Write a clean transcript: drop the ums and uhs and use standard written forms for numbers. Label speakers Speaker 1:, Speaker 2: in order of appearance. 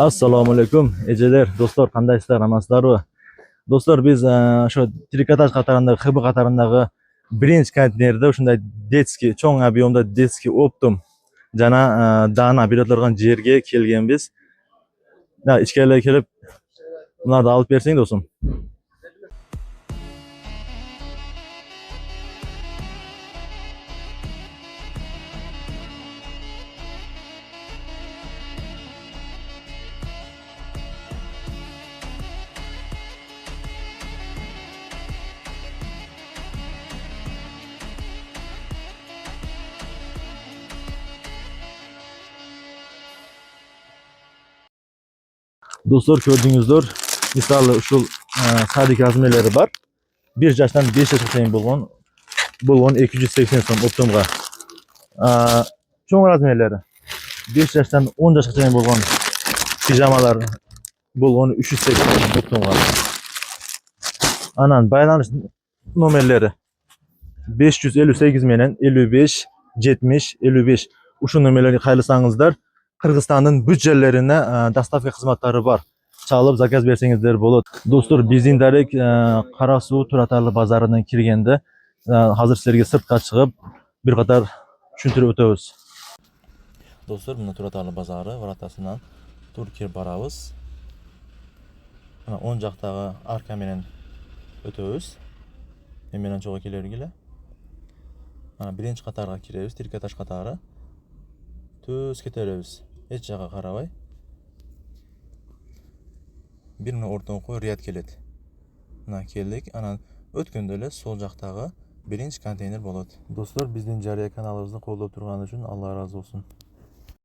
Speaker 1: Assalomu alaykum, ejeler, do'stlar, qandaysizlar, amansizlarmi? Do'stlar, biz shu trikotaj qatorindagi, XB qatorindagi birinchi konteynerda shunday detski, cho'ng объемda detski optum jana dana beriladigan yerga kelganmiz. Ichkariga kelib, ularni olib bersang do'stim. Do'stlar, ko'rdingizlar, misoli shu sadik razmerlari bor. 1 yoshdan 5 yoshga teng bo'lgan 280 so'm optumga. Cho'ng razmerlari 5 yoshdan 10 yoshga teng bo'lgan pijamalar bo'lgan 380 optumga. Anan baylanish nomerleri 558 menen 55 70 55. Uşu nomerleri qaylısanızlar. Kırgızstan'ın bütçelerine dastavka hizmetleri var. Çalıp zakaz bersengizler bolot. Dostlar, bizden direkt Karasu Turatarlı bazarından kirgende hazır sizlerge sırtqa çıkıp bir kadar tushuntirib o'tamiz. Dostlar, bunda Turatarlı bazarı varatasından Turkiya barabız. 10 jaqdagi arka menen o'tamiz. Hemen çoğu kelergile. Birinchi qatorga kiramiz, trikotaj qatori. Tuz ketaramiz. Hech yoqqa qaramay. Birini o'rtaga qo'yib riyat keladi. Mana keldik. Ana o'tganda ele sol jaqdagi birinchi konteyner bo'ladi. Do'stlar, bizning Jariya kanalimizni qo'llab turganingiz uchun Alloh razı olsun.